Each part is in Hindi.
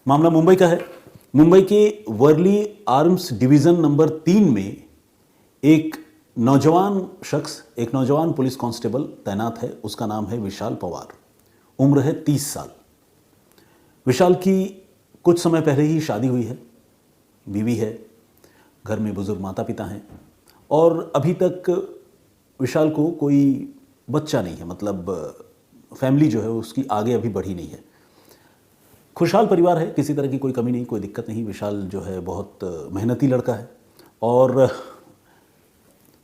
मामला मुंबई का है। मुंबई के वर्ली आर्म्स डिवीजन नंबर 3 में एक नौजवान पुलिस कांस्टेबल तैनात है। उसका नाम है विशाल पवार। उम्र है 30 साल। विशाल की कुछ समय पहले ही शादी हुई है, बीवी है, घर में बुजुर्ग माता पिता हैं और अभी तक विशाल को कोई बच्चा नहीं है, मतलब फैमिली जो है उसकी आगे अभी बढ़ी नहीं है। खुशहाल परिवार है, किसी तरह की कोई कमी नहीं, कोई दिक्कत नहीं। विशाल जो है बहुत मेहनती लड़का है और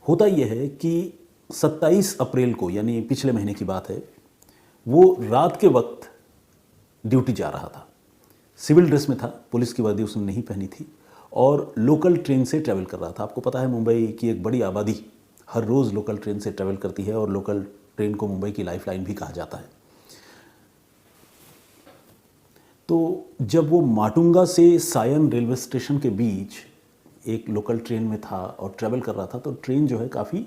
होता यह है कि 27 अप्रैल को, यानी पिछले महीने की बात है, वो रात के वक्त ड्यूटी जा रहा था। सिविल ड्रेस में था, पुलिस की वर्दी उसने नहीं पहनी थी और लोकल ट्रेन से ट्रैवल कर रहा था। आपको पता है मुंबई की एक बड़ी आबादी हर रोज़ लोकल ट्रेन से ट्रैवल करती है और लोकल ट्रेन को मुंबई की लाइफलाइन भी कहा जाता है। तो जब वो माटुंगा से सायन रेलवे स्टेशन के बीच एक लोकल ट्रेन में था और ट्रैवल कर रहा था, तो ट्रेन जो है काफ़ी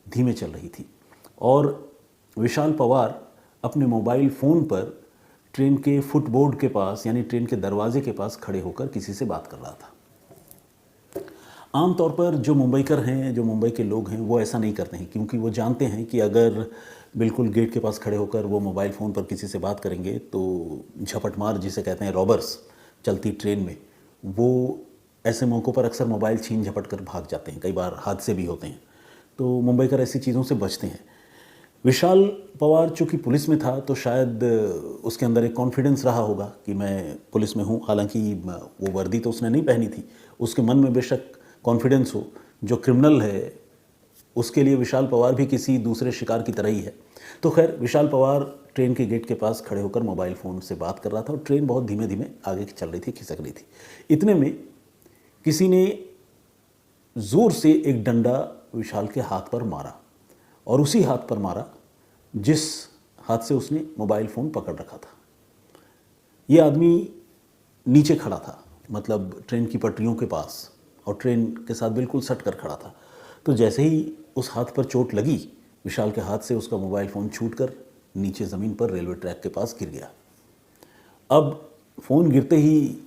धीमे चल रही थी और विशाल पवार अपने मोबाइल फ़ोन पर ट्रेन के फुटबोर्ड के पास, यानी ट्रेन के दरवाजे के पास खड़े होकर किसी से बात कर रहा था। आमतौर पर जो मुंबईकर हैं, जो मुंबई के लोग हैं, वो ऐसा नहीं करते हैं, क्योंकि वो जानते हैं कि अगर बिल्कुल गेट के पास खड़े होकर वो मोबाइल फ़ोन पर किसी से बात करेंगे तो झपटमार, जिसे कहते हैं रॉबर्स, चलती ट्रेन में वो ऐसे मौक़ों पर अक्सर मोबाइल छीन झपट कर भाग जाते हैं। कई बार हादसे भी होते हैं, तो मुंबईकर ऐसी चीज़ों से बचते हैं। विशाल पवार चूँकि पुलिस में था तो शायद उसके अंदर एक कॉन्फिडेंस रहा होगा कि मैं पुलिस में हूँ। हालांकि वो वर्दी तो उसने नहीं पहनी थी, उसके मन में बेशक कॉन्फिडेंस हो। जो क्रिमिनल है उसके लिए विशाल पवार भी किसी दूसरे शिकार की तरह ही है। तो खैर, विशाल पवार ट्रेन के गेट के पास खड़े होकर मोबाइल फ़ोन से बात कर रहा था और ट्रेन बहुत धीमे धीमे आगे चल रही थी, खिसक रही थी। इतने में किसी ने ज़ोर से एक डंडा विशाल के हाथ पर मारा और उसी हाथ पर मारा जिस हाथ से उसने मोबाइल फ़ोन पकड़ रखा था। ये आदमी नीचे खड़ा था, मतलब ट्रेन की पटरियों के पास, और ट्रेन के साथ बिल्कुल सट कर खड़ा था। तो जैसे ही उस हाथ पर चोट लगी, विशाल के हाथ से उसका मोबाइल फ़ोन छूटकर नीचे ज़मीन पर रेलवे ट्रैक के पास गिर गया। अब फ़ोन गिरते ही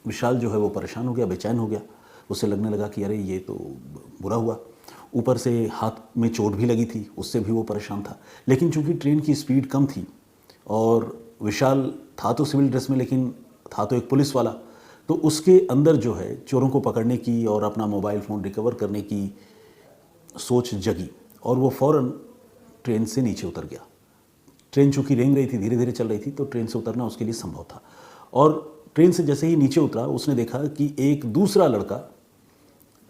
विशाल जो है वो परेशान हो गया, बेचैन हो गया। उसे लगने लगा कि अरे ये तो बुरा हुआ। ऊपर से हाथ में चोट भी लगी थी, उससे भी वो परेशान था। लेकिन चूंकि ट्रेन की स्पीड कम थी और विशाल था तो सिविल ड्रेस में, लेकिन था तो एक पुलिस वाला, तो उसके अंदर जो है चोरों को पकड़ने की और अपना मोबाइल फ़ोन रिकवर करने की सोच जगी और वो फ़ौरन ट्रेन से नीचे उतर गया। ट्रेन चूँकि रेंग रही थी, धीरे धीरे चल रही थी, तो ट्रेन से उतरना उसके लिए संभव था। और ट्रेन से जैसे ही नीचे उतरा, उसने देखा कि एक दूसरा लड़का,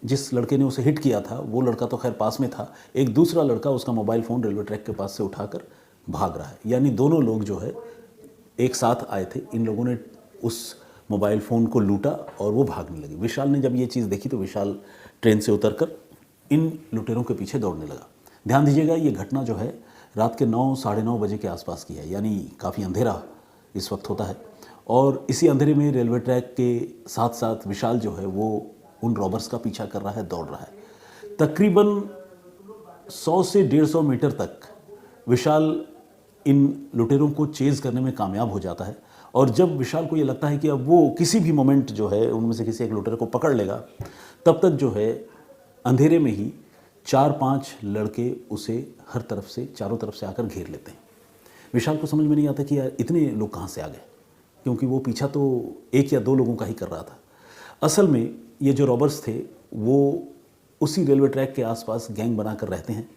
जिस लड़के ने उसे हिट किया था वो लड़का तो खैर पास में था, एक दूसरा लड़का उसका मोबाइल फ़ोन रेलवे ट्रैक के पास से उठाकर भाग रहा है। यानी दोनों लोग जो है एक साथ आए थे। इन लोगों ने उस मोबाइल फ़ोन को लूटा और वो भागने लगे। विशाल ने जब ये चीज़ देखी तो विशाल ट्रेन से उतरकर इन लुटेरों के पीछे दौड़ने लगा। ध्यान दीजिएगा, ये घटना जो है रात के 9 साढ़े 9 बजे के आसपास की है, यानी काफ़ी अंधेरा इस वक्त होता है। और इसी अंधेरे में रेलवे ट्रैक के साथ साथ विशाल जो है वो उन रॉबर्स का पीछा कर रहा है, दौड़ रहा है। तकरीबन 100 से 150 मीटर तक विशाल इन लुटेरों को चेज़ करने में कामयाब हो जाता है। और जब विशाल को ये लगता है कि अब वो किसी भी मोमेंट जो है उनमें से किसी एक लुटेरे को पकड़ लेगा, तब तक जो है अंधेरे में ही 4-5 लड़के उसे हर तरफ से, चारों तरफ से आकर घेर लेते हैं। विशाल को समझ में नहीं आता कि यार इतने लोग कहाँ से आ गए, क्योंकि वो पीछा तो 1 या 2 लोगों का ही कर रहा था। असल में ये जो रॉबर्स थे वो उसी रेलवे ट्रैक के आसपास गैंग बनाकर रहते हैं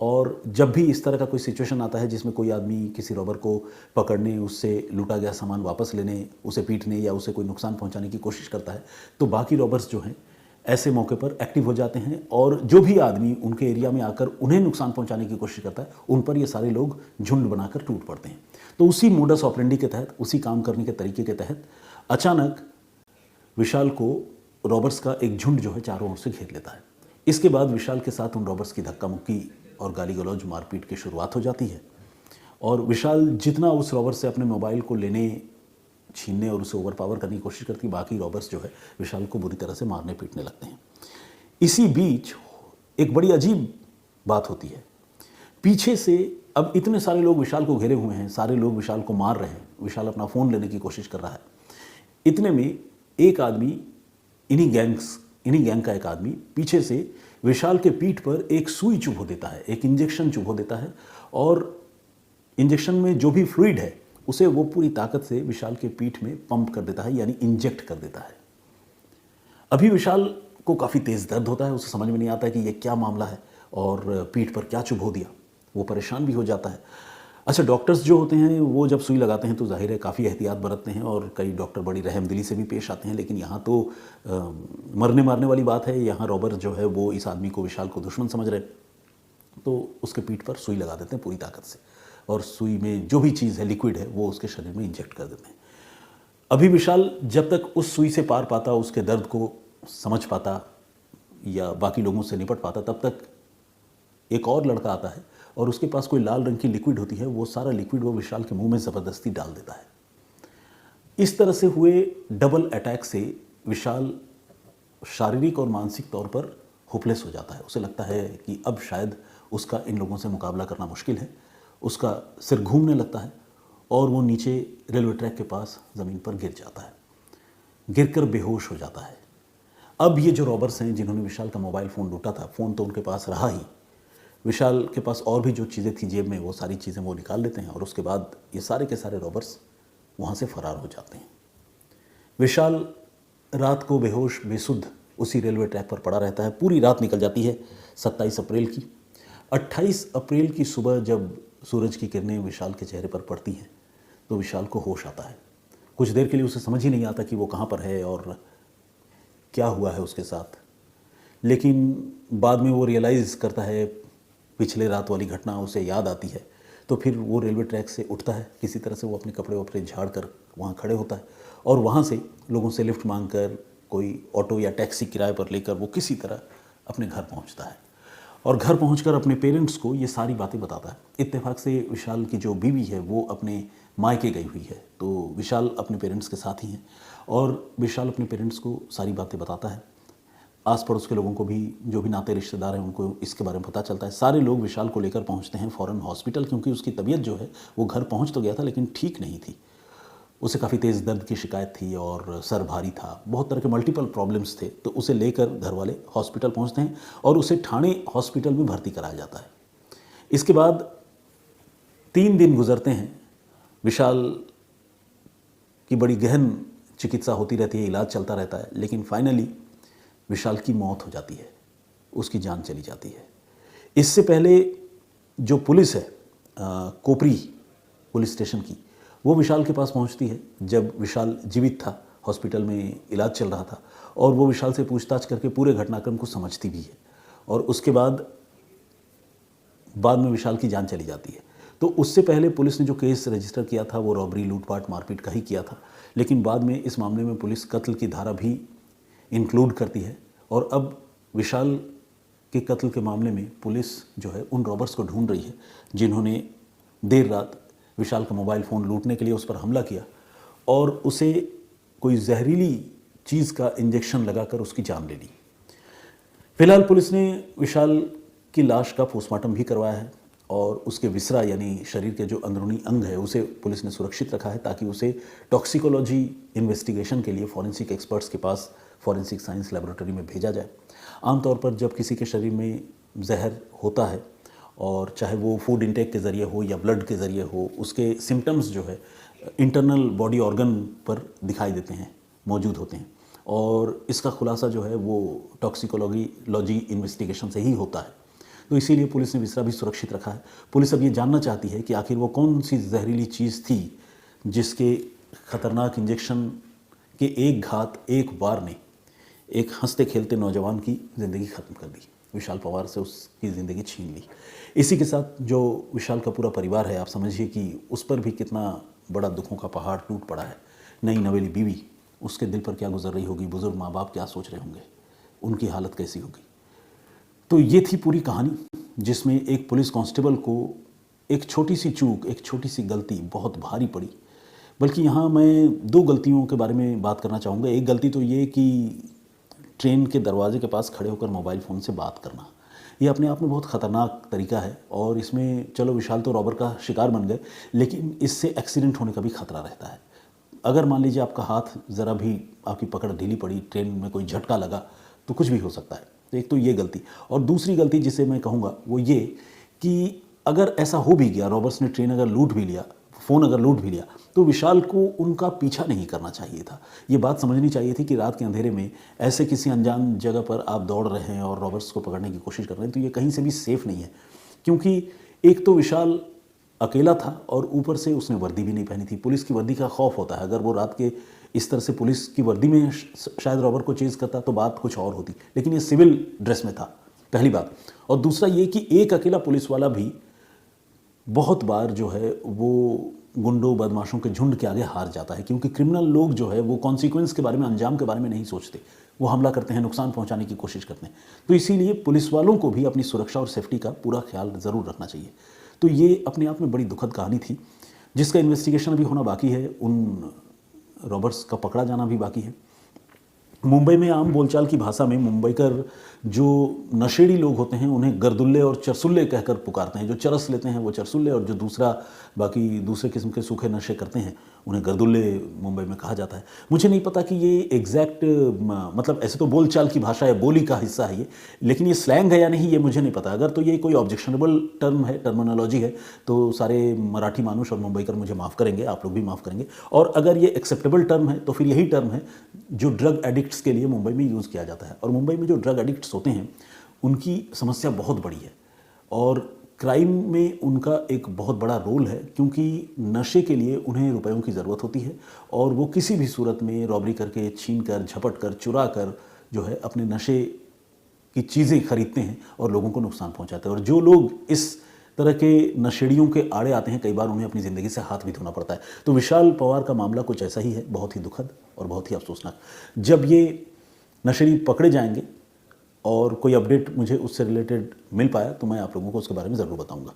और जब भी इस तरह का कोई सिचुएशन आता है जिसमें कोई आदमी किसी रॉबर को पकड़ने, उससे लूटा गया सामान वापस लेने, उसे पीटने या उसे कोई नुकसान पहुंचाने की कोशिश करता है, तो बाकी रॉबर्स जो हैं ऐसे मौके पर एक्टिव हो जाते हैं और जो भी आदमी उनके एरिया में आकर उन्हें नुकसान पहुंचाने की कोशिश करता है, उन पर ये सारे लोग झुंड बनाकर टूट पड़ते हैं। तो उसी मोडस ऑपरेंडी के तहत, उसी काम करने के तरीके के तहत अचानक विशाल को रॉबर्स का एक झुंड जो है चारों ओर से घेर लेता है। इसके बाद विशाल के साथ उन रॉबर्स की धक्का मुक्की और गाली गलौज, मारपीट की शुरुआत हो जाती है और विशाल जितना उस रॉबर से अपने मोबाइल को लेने, छीनने और उसे ओवरपावर करने की कोशिश करती, बाकी रॉबर्स जो है विशाल को बुरी तरह से मारने पीटने लगते हैं। इसी बीच एक बड़ी अजीब बात होती है। पीछे से अब इतने सारे लोग विशाल को घेरे हुए हैं, सारे लोग विशाल को मार रहे हैं, विशाल अपना फ़ोन लेने की कोशिश कर रहा है। इतने में एक आदमी, इन्हीं गैंग का एक आदमी पीछे से विशाल के पीठ पर एक सुई चुभो देता है, एक इंजेक्शन चुभो देता है, और इंजेक्शन में जो भी फ्लूइड है उसे वो पूरी ताकत से विशाल के पीठ में पंप कर देता है, यानी इंजेक्ट कर देता है। अभी विशाल को काफ़ी तेज़ दर्द होता है, उसे समझ में नहीं आता है कि ये क्या मामला है और पीठ पर क्या चुभो दिया। वो परेशान भी हो जाता है। अच्छा, डॉक्टर्स जो होते हैं वो जब सुई लगाते हैं तो जाहिर है काफ़ी एहतियात बरतते हैं और कई डॉक्टर बड़ी रहमदिली से भी पेश आते हैं, लेकिन यहाँ तो मरने मारने वाली बात है। यहाँ रॉबर जो है वो इस आदमी को, विशाल को दुश्मन समझ रहे, तो उसके पीठ पर सुई लगा देते हैं पूरी ताकत से, और सुई में जो भी चीज़ है, लिक्विड है, वो उसके शरीर में इंजेक्ट कर देते हैं। अभी विशाल जब तक उस सुई से पार पाता, उसके दर्द को समझ पाता या बाकी लोगों से निपट पाता, तब तक एक और लड़का आता है और उसके पास कोई लाल रंग की लिक्विड होती है। वो सारा लिक्विड वो विशाल के मुंह में ज़बरदस्ती डाल देता है। इस तरह से हुए डबल अटैक से विशाल शारीरिक और मानसिक तौर पर होपलेस हो जाता है। उसे लगता है कि अब शायद उसका इन लोगों से मुकाबला करना मुश्किल है। उसका सिर घूमने लगता है और वो नीचे रेलवे ट्रैक के पास ज़मीन पर गिर जाता है, गिरकर बेहोश हो जाता है। अब ये जो रॉबर्स हैं जिन्होंने विशाल का मोबाइल फ़ोन लूटा था, फ़ोन तो उनके पास रहा ही, विशाल के पास और भी जो चीज़ें थी जेब में, वो सारी चीज़ें वो निकाल लेते हैं और उसके बाद ये सारे के सारे रॉबर्स वहाँ से फ़रार हो जाते हैं। विशाल रात को बेहोश बेसुध उसी रेलवे ट्रैक पर पड़ा रहता है। पूरी रात निकल जाती है 27 अप्रैल की। 28 अप्रैल की सुबह जब सूरज की किरणें विशाल के चेहरे पर पड़ती हैं तो विशाल को होश आता है। कुछ देर के लिए उसे समझ ही नहीं आता कि वो कहाँ पर है और क्या हुआ है उसके साथ, लेकिन बाद में वो रियलाइज़ करता है, पिछले रात वाली घटना उसे याद आती है। तो फिर वो रेलवे ट्रैक से उठता है, किसी तरह से वो अपने कपड़े वपड़े झाड़ कर वहाँ खड़े होता है और वहाँ से लोगों से लिफ्ट मांग कर, कोई ऑटो या टैक्सी किराए पर लेकर वो किसी तरह अपने घर पहुँचता है और घर पहुंचकर अपने पेरेंट्स को ये सारी बातें बताता है। इत्तेफाक से विशाल की जो बीवी है वो अपने मायके गई हुई है, तो विशाल अपने पेरेंट्स के साथ ही हैं और विशाल अपने पेरेंट्स को सारी बातें बताता है। आस पड़ोस के लोगों को भी, जो भी नाते रिश्तेदार हैं, उनको इसके बारे में पता चलता है। सारे लोग विशाल को लेकर पहुंचते हैं फ़ौरन हॉस्पिटल, क्योंकि उसकी तबीयत जो है वो घर पहुंच तो गया था लेकिन ठीक नहीं थी। उसे काफ़ी तेज़ दर्द की शिकायत थी और सर भारी था, बहुत तरह के मल्टीपल प्रॉब्लम्स थे। तो उसे लेकर घर वाले हॉस्पिटल पहुंचते हैं और उसे ठाणे हॉस्पिटल में भर्ती कराया जाता है। इसके बाद 3 दिन गुजरते हैं। विशाल की बड़ी गहन चिकित्सा होती रहती है, इलाज चलता रहता है, लेकिन फाइनली विशाल की मौत हो जाती है, उसकी जान चली जाती है। इससे पहले जो पुलिस है कोपरी पुलिस स्टेशन की, वो विशाल के पास पहुंचती है जब विशाल जीवित था, हॉस्पिटल में इलाज चल रहा था, और वो विशाल से पूछताछ करके पूरे घटनाक्रम को समझती भी है और उसके बाद में विशाल की जान चली जाती है। तो उससे पहले पुलिस ने जो केस रजिस्टर किया था वो रॉबरी, लूटपाट, मारपीट का ही किया था, लेकिन बाद में इस मामले में पुलिस कत्ल की धारा भी इंक्लूड करती है और अब विशाल के कत्ल के मामले में पुलिस जो है उन रॉबर्स को ढूंढ रही है जिन्होंने देर रात विशाल का मोबाइल फ़ोन लूटने के लिए उस पर हमला किया और उसे कोई जहरीली चीज़ का इंजेक्शन लगाकर उसकी जान ले ली। फिलहाल पुलिस ने विशाल की लाश का पोस्टमार्टम भी करवाया है और उसके विसरा यानी शरीर के जो अंदरूनी अंग है उसे पुलिस ने सुरक्षित रखा है ताकि उसे टॉक्सिकोलॉजी इन्वेस्टिगेशन के लिए फॉरेंसिक एक्सपर्ट्स के पास फॉरेंसिक साइंस लैबोरेटरी में भेजा जाए। आमतौर पर जब किसी के शरीर में जहर होता है और चाहे वो फूड इंटेक के ज़रिए हो या ब्लड के ज़रिए हो, उसके सिम्टम्स जो है इंटरनल बॉडी ऑर्गन पर दिखाई देते हैं, मौजूद होते हैं और इसका खुलासा जो है वो टॉक्सिकोलॉजी इन्वेस्टिगेशन से ही होता है। तो इसीलिए पुलिस ने विसरा भी सुरक्षित रखा है। पुलिस अब ये जानना चाहती है कि आखिर वो कौन सी जहरीली चीज़ थी जिसके खतरनाक इंजेक्शन के एक घात, एक वार ने एक हंसते खेलते नौजवान की ज़िंदगी ख़त्म कर दी, विशाल पवार से उसकी ज़िंदगी छीन ली। इसी के साथ जो विशाल का पूरा परिवार है, आप समझिए कि उस पर भी कितना बड़ा दुखों का पहाड़ टूट पड़ा है। नई नवेली बीवी, उसके दिल पर क्या गुजर रही होगी, बुज़ुर्ग माँ बाप क्या सोच रहे होंगे, उनकी हालत कैसी होगी। तो ये थी पूरी कहानी जिसमें एक पुलिस कांस्टेबल को एक छोटी सी चूक, एक छोटी सी गलती बहुत भारी पड़ी। बल्कि यहाँ मैं 2 गलतियों के बारे में बात करना चाहूँगा। एक गलती तो ये कि ट्रेन के दरवाजे के पास खड़े होकर मोबाइल फ़ोन से बात करना, ये अपने आप में बहुत ख़तरनाक तरीका है और इसमें चलो विशाल तो रॉबर का शिकार बन गए, लेकिन इससे एक्सीडेंट होने का भी खतरा रहता है। अगर मान लीजिए आपका हाथ ज़रा भी, आपकी पकड़ ढीली पड़ी, ट्रेन में कोई झटका लगा, तो कुछ भी हो सकता है। तो एक तो ये गलती, और दूसरी गलती जिसे मैं कहूँगा वो ये कि अगर ऐसा हो भी गया, रॉबर्स ने ट्रेन अगर लूट भी लिया, फ़ोन अगर लूट भी लिया, तो विशाल को उनका पीछा नहीं करना चाहिए था। ये बात समझनी चाहिए थी कि रात के अंधेरे में ऐसे किसी अनजान जगह पर आप दौड़ रहे हैं और रॉबर्ट्स को पकड़ने की कोशिश कर रहे हैं, तो ये कहीं से भी सेफ़ नहीं है। क्योंकि एक तो विशाल अकेला था और ऊपर से उसने वर्दी भी नहीं पहनी थी। पुलिस की वर्दी का खौफ होता है, अगर वो रात के इस तरह से पुलिस की वर्दी में शायद रॉबर्ट को चेज़ करता तो बात कुछ और होती, लेकिन ये सिविल ड्रेस में था, पहली बात। और दूसरा ये कि एक अकेला पुलिस वाला भी बहुत बार जो है वो गुंडों बदमाशों के झुंड के आगे हार जाता है, क्योंकि क्रिमिनल लोग जो है वो कॉन्सिक्वेंस के बारे में, अंजाम के बारे में नहीं सोचते, वो हमला करते हैं, नुकसान पहुंचाने की कोशिश करते हैं। तो इसीलिए पुलिस वालों को भी अपनी सुरक्षा और सेफ्टी का पूरा ख्याल ज़रूर रखना चाहिए। तो ये अपने आप में बड़ी दुखद कहानी थी, जिसका इन्वेस्टिगेशन अभी होना बाकी है, उन रॉबर्ट्स का पकड़ा जाना भी बाकी है। मुंबई में आम बोलचाल की भाषा में मुंबईकर जो नशेड़ी लोग होते हैं उन्हें गर्दुल्ले और चरसुल्ले कहकर पुकारते हैं। जो चरस लेते हैं वो चरसुल्ले, और जो बाकी दूसरे किस्म के सूखे नशे करते हैं उन्हें गर्दुल्ले मुंबई में कहा जाता है। मुझे नहीं पता कि ये एग्जैक्ट मतलब, ऐसे तो बोलचाल की भाषा है, बोली का हिस्सा है ये, लेकिन ये स्लैंग है या नहीं ये मुझे नहीं पता। अगर तो ये कोई ऑब्जेक्शनेबल टर्म है, टर्मिनोलॉजी है, तो सारे मराठी मानुष और मुंबईकर मुझे माफ़ करेंगे, आप लोग भी माफ़ करेंगे। और अगर ये एक्सेप्टेबल टर्म है तो फिर यही टर्म है जो ड्रग एडिक्ट्स के लिए मुंबई में यूज़ किया जाता है। और मुंबई में जो ड्रग एडिक्ट्स होते हैं उनकी समस्या बहुत बड़ी है, और क्राइम में उनका एक बहुत बड़ा रोल है, क्योंकि नशे के लिए उन्हें रुपयों की ज़रूरत होती है, और वो किसी भी सूरत में रॉबरी करके, छीन कर, झपट कर, चुरा कर जो है अपने नशे की चीज़ें खरीदते हैं और लोगों को नुकसान पहुंचाते हैं। और जो लोग इस तरह के नशेड़ियों के आड़े आते हैं, कई बार उन्हें अपनी ज़िंदगी से हाथ भी धोना पड़ता है। तो विशाल पवार का मामला कुछ ऐसा ही है, बहुत ही दुखद और बहुत ही अफसोसनाक। जब ये नशेड़ी पकड़े जाएंगे और कोई अपडेट मुझे उससे रिलेटेड मिल पाया तो मैं आप लोगों को उसके बारे में ज़रूर बताऊंगा।